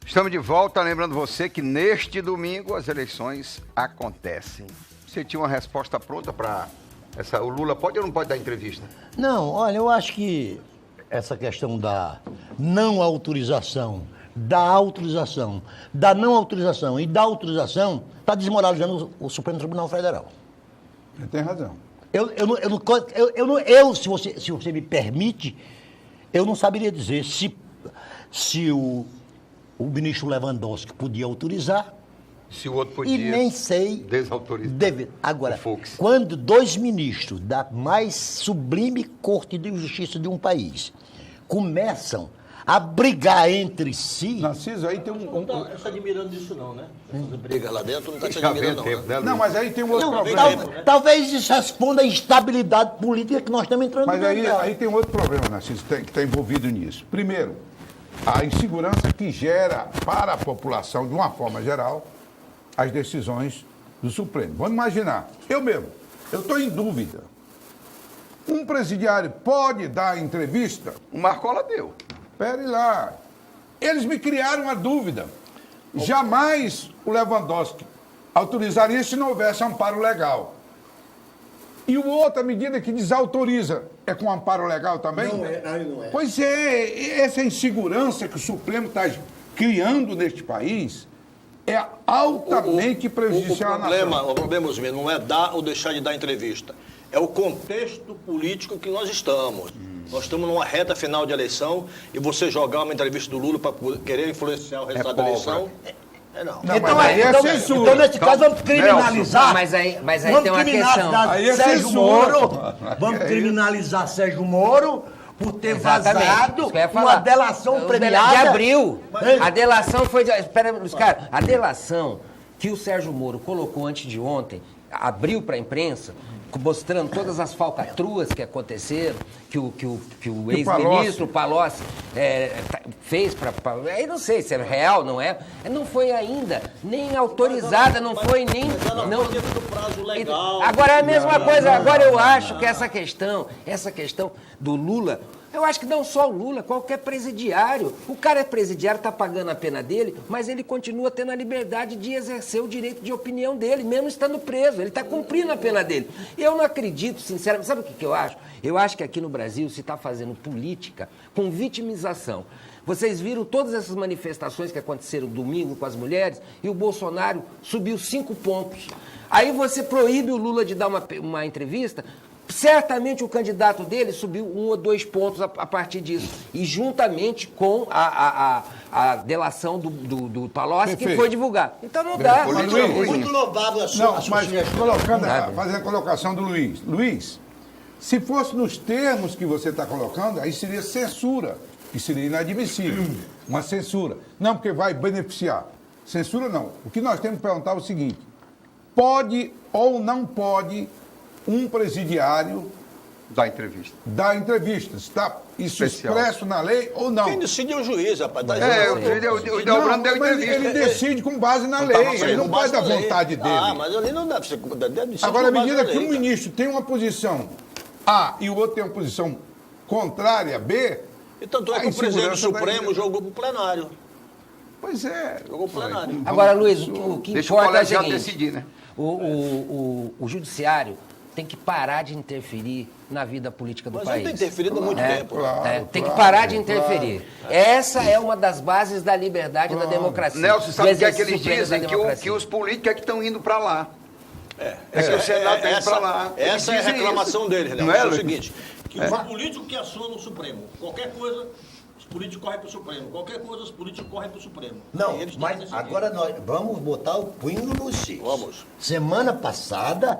Estamos de volta, lembrando você que neste domingo as eleições acontecem. Você tinha uma resposta pronta para essa... O Lula pode ou não pode dar entrevista? Não, olha, eu acho que essa questão da não autorização, da autorização, da não autorização e da autorização está desmoralizando o Supremo Tribunal Federal. Você tem razão. Se você me permite, eu não saberia dizer se o ministro Lewandowski podia autorizar. Se o outro podia. E nem sei. Desautorizar. Agora, quando dois ministros da mais sublime corte de justiça de um país começam a brigar entre si. Narciso, aí tem Não está admirando disso não, né? Briga lá dentro, não está se admirando não, né? Não, mas aí tem um outro problema. Talvez isso responda à instabilidade política que nós estamos entrando. Mas aí tem um outro problema, Narciso, que está envolvido nisso. Primeiro, a insegurança que gera para a população, de uma forma geral, as decisões do Supremo. Vamos imaginar, eu estou em dúvida. Um presidiário pode dar entrevista? O Marcola deu. Espere lá. Eles me criaram a dúvida. Jamais o Lewandowski autorizaria se não houvesse amparo legal. E outra medida que desautoriza é com amparo legal também? Não é. Pois é, essa insegurança que o Supremo está criando neste país é altamente prejudicial à nação. O problema, Osmir, não é dar ou deixar de dar entrevista. É o contexto político que nós estamos. Nós estamos numa reta final de eleição e você jogar uma entrevista do Lula para querer influenciar o resultado da eleição... Não. Não, mas aí é censura. Então, nesse caso, vamos criminalizar. Mas aí tem uma questão. Aí é Sérgio censura. Moro. Vamos criminalizar Sérgio Moro por ter vazado isso que eu ia falar. uma delação premiada. De abril. A delação foi... Espera, Luiz Carlos. A delação que o Sérgio Moro colocou antes de ontem, abriu para a imprensa, mostrando todas as falcatruas que aconteceram, que o ex-ministro Palocci fez para... Aí não sei se é real, não é? Não foi ainda nem autorizada, não foi nem... Não foi dentro do prazo legal. Agora é a mesma coisa. Agora eu acho que essa questão do Lula... Eu acho que não só o Lula, qualquer presidiário. O cara é presidiário, está pagando a pena dele, mas ele continua tendo a liberdade de exercer o direito de opinião dele, mesmo estando preso. Ele está cumprindo a pena dele. Eu não acredito, sinceramente. Sabe o que eu acho? Eu acho que aqui no Brasil se está fazendo política com vitimização. Vocês viram todas essas manifestações que aconteceram domingo com as mulheres e o Bolsonaro subiu 5 pontos. Aí você proíbe o Lula de dar uma entrevista... Certamente o candidato dele subiu 1 ou 2 pontos a partir disso. E juntamente com a delação do Palocci, que foi divulgar. Então não dá. Muito louvável a sua sugestão. Fazendo a colocação do Luiz. Luiz, se fosse nos termos que você está colocando, aí seria censura. E seria inadmissível. Uma censura. Não, porque vai beneficiar. Censura não. O que nós temos que perguntar é o seguinte: pode ou não pode um presidiário dar entrevista? Dar entrevista. Está isso expresso na lei ou não? Quem decide é o juiz, rapaz. O Delbrando deu entrevista. Ele decide com base na lei. Ele não pode dar vontade dele. Mas ali não deve ser. Agora, à medida que um ministro tem uma posição A e o outro tem uma posição contrária, B... E tanto é que o presidente do Supremo jogou para o plenário. Pois é. Jogou para o plenário. Agora, Luiz, o que deixa o importa é o colegiado seguinte, decidir, né? O judiciário tem que parar de interferir na vida política do país. Mas ele tem interferido há muito tempo. Tem que parar de interferir. Essa é uma das bases da liberdade e da democracia. Nelson, sabe o que é que eles dizem? Que os políticos é que estão indo para lá. Que o Senado está indo para lá. Essa é a reclamação deles, Nelson. É o seguinte, que os políticos que atuam no Supremo, qualquer coisa... Os políticos correm para o Supremo. Qualquer coisa, os políticos correm para o Supremo. Não, mas agora nós vamos botar o pingo nos is. Vamos. Semana passada,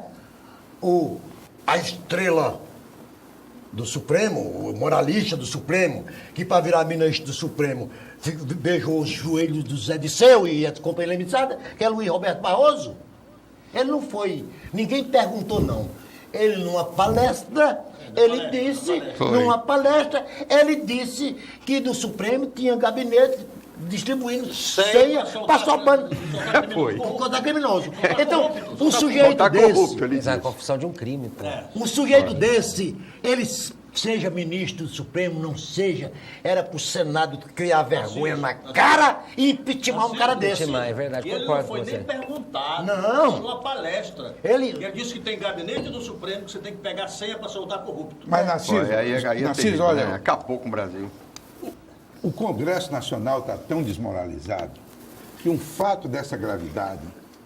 a estrela do Supremo, o moralista do Supremo, que para virar ministro do Supremo beijou os joelhos do Zé Disseu e a companhia limitada, que é Luiz Roberto Barroso. Ele não foi, ninguém perguntou não. Ele numa palestra... Ele disse que do Supremo tinha gabinete distribuindo senha para só pano. Contar criminoso. Então, um sujeito desse... É a confissão de um crime. Um sujeito desse, ele seja ministro do Supremo, não seja, era pro Senado criar vergonha na cara e impeachment um cara desse. É verdade, E ele não concordo foi com você. nem perguntado. Não. Foi uma palestra. Ele disse que tem gabinete do Supremo que você tem que pegar senha para soltar corrupto. Mas, Narciso, Pô, aí é Narciso, terrível, olha, né? Acabou com o Brasil. o Congresso Nacional está tão desmoralizado que um fato dessa gravidade,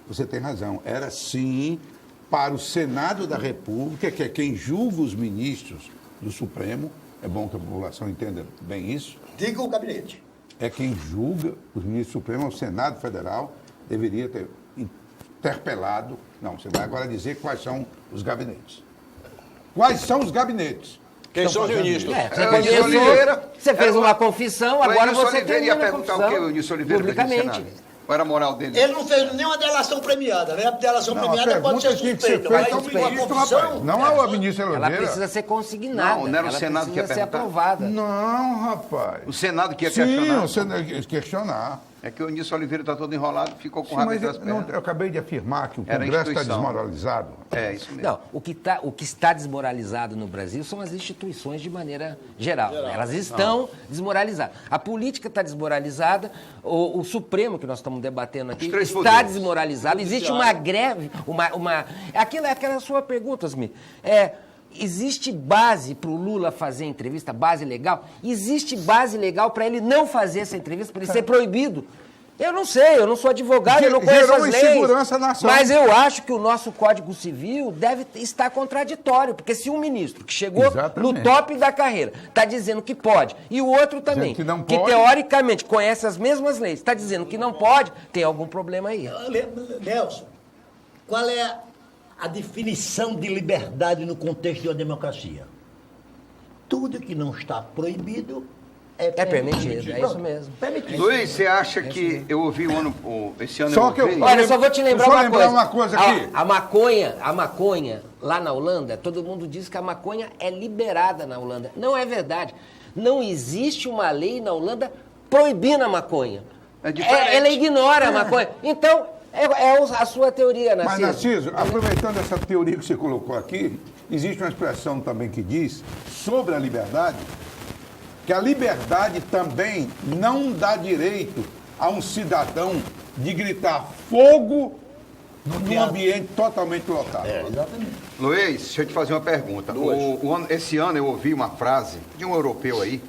você tem razão, era sim para o Senado da República, que é quem julga os ministros do Supremo, é bom que a população entenda bem isso, diga o gabinete. é quem julga os ministros do Supremo, é o Senado Federal, deveria ter interpelado. Não, você vai agora dizer quais são os gabinetes. Quais são os gabinetes? Quem Estão são os fazendo ministros? isso? Você Eunício começou, Oliveira, você fez era uma confissão, agora Eunício você Oliveira ia termina a perguntar confissão o que o Eunício Oliveira fez no publicamente. Senado. Qual era a moral dele? Ele não fez nenhuma delação premiada, né? A delação Não, a premiada pode ser pergunta tinha que ser suspeita, feita ao mas uma ministro, confissão... rapaz. Não ao ministro Ela Oliveira. precisa ser consignada. Não, não era o ela Senado que ia precisa ser perguntar? aprovada. Não, rapaz. O Senado que ia Sim, questionar. o Senado ia questionar. É que o Eunício Oliveira está todo enrolado, ficou com Sim, rabo mas entre as eu, não, pernas. eu acabei de afirmar que o Era a Congresso está instituição. desmoralizado. É, isso mesmo. Não, o que está desmoralizado no Brasil são as instituições de maneira geral. Elas estão desmoralizadas. A política está desmoralizada, o Supremo, que nós estamos debatendo aqui, Os três está poderes. desmoralizado. Existe uma greve, aquela sua pergunta, Smith. Existe base para o Lula fazer entrevista, base legal? Existe base legal para ele não fazer essa entrevista, para ele ser proibido? Eu não sei, eu não sou advogado, eu não conheço Gerou as leis. insegurança na nação. Mas eu acho que o nosso Código Civil deve estar contraditório, porque se um ministro que chegou Exatamente. no top da carreira está dizendo que pode, e o outro também, que não que pode. teoricamente conhece as mesmas leis, está dizendo que não pode, tem algum problema aí. Nelson, qual é a definição de liberdade no contexto de uma democracia? Tudo que não está proibido é permitido, é isso mesmo. Permitido. Luiz, você acha que eu ouvi esse ano Só eu que eu- ouvi? Olha, eu só vou te lembrar Deixa eu uma lembrar coisa. uma coisa aqui. A maconha, lá na Holanda, todo mundo diz que a maconha é liberada na Holanda. Não é verdade. Não existe uma lei na Holanda proibindo a maconha. É diferente. Ela ignora a maconha. Então, a sua teoria, Mas, Narciso. Narciso, aproveitando essa teoria que você colocou aqui, existe uma expressão também que diz sobre a liberdade, que a liberdade também não dá direito a um cidadão de gritar fogo num ambiente totalmente lotado. Exatamente. Luiz, deixa eu te fazer uma pergunta. Esse ano eu ouvi uma frase de um europeu aí,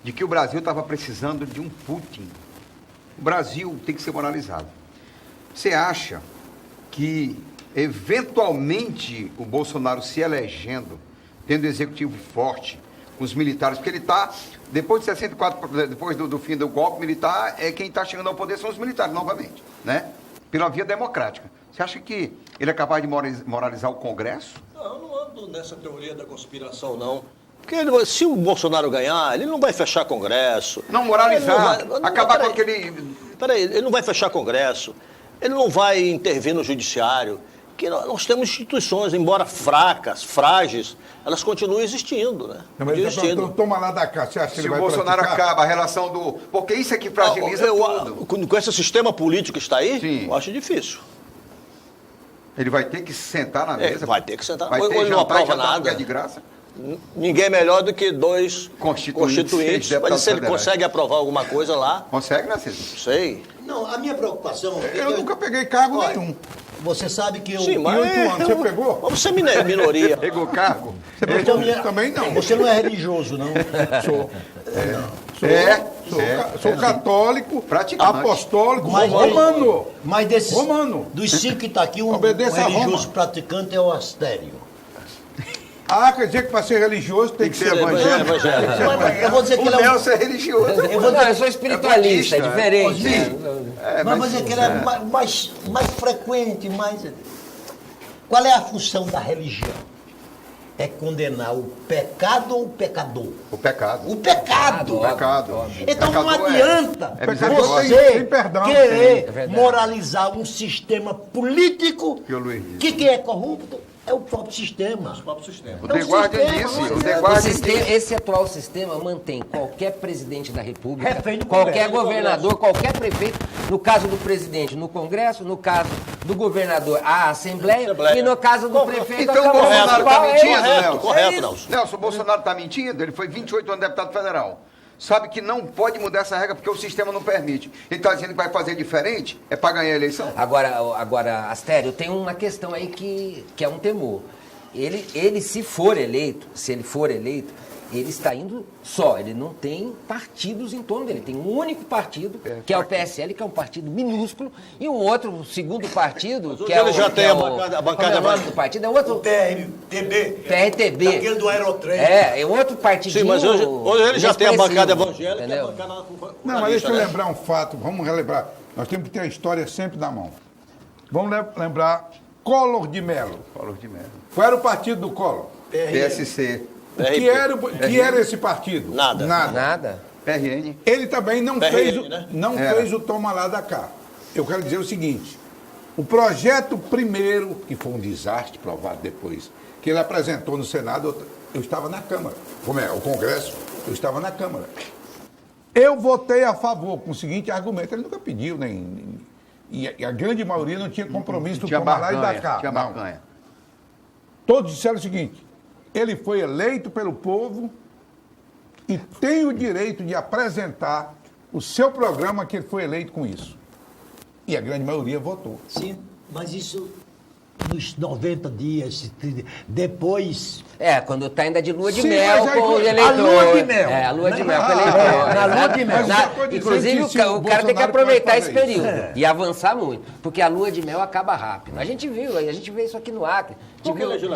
de que o Brasil estava precisando de um Putin. O Brasil tem que ser moralizado. Você acha que, eventualmente, o Bolsonaro se elegendo, tendo executivo forte, com os militares, porque ele está, depois de 64, depois do fim do golpe militar, quem está chegando ao poder são os militares, novamente, né? Pela via democrática. Você acha que ele é capaz de moralizar o Congresso? Não, eu não ando nessa teoria da conspiração, não. Porque se o Bolsonaro ganhar, ele não vai fechar Congresso. Não moralizar, Ele não vai- acabar com peraí. aquele... Peraí, ele não vai fechar Congresso, ele não vai intervir no judiciário, que nós temos instituições, embora fracas, frágeis, elas continuam existindo, né? Mas então, toma lá da cá, você acha que Se ele o vai Bolsonaro praticar? acaba a relação do... Porque isso é que fragiliza tudo. Com esse sistema político que está aí, Sim. eu acho difícil. Ele vai ter que sentar na mesa. Vai ter que sentar. Vai Ou ter ele não jantar e aprova jantar nada. porque é de graça. Ninguém é melhor do que dois Constituintes, constituintes. seis Mas se ele deputados consegue aprovar alguma coisa lá, Consegue, né, Cid? sei. Não, a minha preocupação... Eu nunca peguei cargo Olha, nenhum. Você sabe que eu... Sim, mas... Em 8 anos, você pegou? Mas você é minoria. Pegou cargo? Você pegou? Também não. Você não é religioso, não? Sou. Sou sim. católico, Praticante. apostólico, Mas- romano. Mas desses... Romano. Dos 5 que está aqui, um Obedeça a religioso Roma. praticante é o Astério. Ah, quer dizer que para ser religioso tem que ser evangélico. Evangélico. Eu vou dizer que ele é um... Nelson é religioso. Eu vou Não, dizer... eu sou espiritualista, é budista, diferente. Sim. Mas vou dizer que ele é mais frequente, mais... Qual é a função da religião? É condenar o pecado ou o pecador? O pecado. O pecado. O pecado. Então não Pecador adianta é misericórdia. você tem perdão. querer É verdade. moralizar um sistema político Que o Luiz disse. que é corrupto é o próprio sistema. O próprio sistema. O The Guardian disse. O The O Guardian sistema- disse. esse atual sistema mantém qualquer presidente da República, Refém do qualquer Congresso. governador, qualquer prefeito, no caso do presidente no Congresso, no caso do governador à Assembleia, e no caso do prefeito Então o à Câmara Bolsonaro Municipal. está mentindo, É Nelson? correto, Nelson. Nelson, o Bolsonaro está mentindo, ele foi 28 anos deputado federal. Sabe que não pode mudar essa regra porque o sistema não permite. Ele está dizendo que vai fazer diferente, é para ganhar a eleição? Agora, Astério, tem uma questão aí que é um temor. Ele, se ele for eleito, ele está indo só, ele não tem partidos em torno dele. Tem um único partido, que é o PSL, que é um partido minúsculo, e um outro, o segundo partido, que é ele o... já que tem é a o- bancada como é o nome do partido? É outro... O PRTB. PRTB. Aquele do Aerotrem. É outro partidinho... Sim, mas hoje ele já tem a bancada inexpressivo, evangélica e a entendeu? bancada Não, mas pluralista, deixa eu né? lembrar um fato, vamos relembrar. Nós temos que ter a história sempre na mão. Vamos lembrar Collor de Mello. Collor de Mello. Qual era o partido do Collor? PSC, O que era esse partido? Nada. Nada. PRN. Ele também não PRN, fez, né? fez o toma lá da cá. Eu quero dizer o seguinte, o projeto primeiro, que foi um desastre provado depois, que ele apresentou no Senado, eu estava na Câmara. Como é? O Congresso, eu estava na Câmara. Eu votei a favor com o seguinte argumento, ele nunca pediu, e a grande maioria não tinha compromisso do Tinha toma lá e da barganha, cá. tinha Não. barganha. Todos disseram o seguinte, ele foi eleito pelo povo e tem o direito de apresentar o seu programa que ele foi eleito com isso. E a grande maioria votou. Sim, mas isso nos 90 dias, depois... Quando está ainda de lua de Sim, mel mas aí, com os a eleitores. lua de mel. A lua de mel com Ah, eleitores. na lua de mel. Mas já pode dizer Inclusive, que se o o cara tem que Bolsonaro aproveitar pode esse fazer período isso. e avançar muito, porque a lua de mel acaba rápido. A gente vê isso aqui no Acre.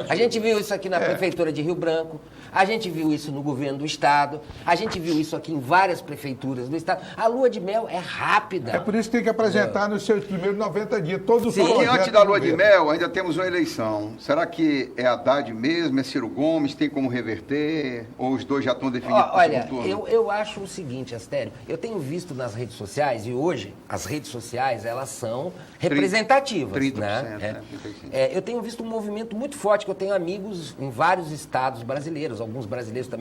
A gente viu isso aqui na Prefeitura de Rio Branco, a gente viu isso no governo do Estado, a gente viu isso aqui em várias prefeituras do Estado. A lua de mel é rápida. É por isso que tem que apresentar nos seus primeiros 90 dias todo o Porque projeto antes da do lua de governo. mel, ainda temos uma eleição. Será que é Haddad mesmo, é Ciro Gomes, tem como reverter? Ou os dois já estão definidos para o Olha, segundo turno? eu acho o seguinte, Astério, eu tenho visto nas redes sociais, e hoje as redes sociais, elas são representativas, 30%, né? né? 35%. Eu tenho visto um movimento muito forte, que eu tenho amigos em vários estados brasileiros, alguns brasileiros também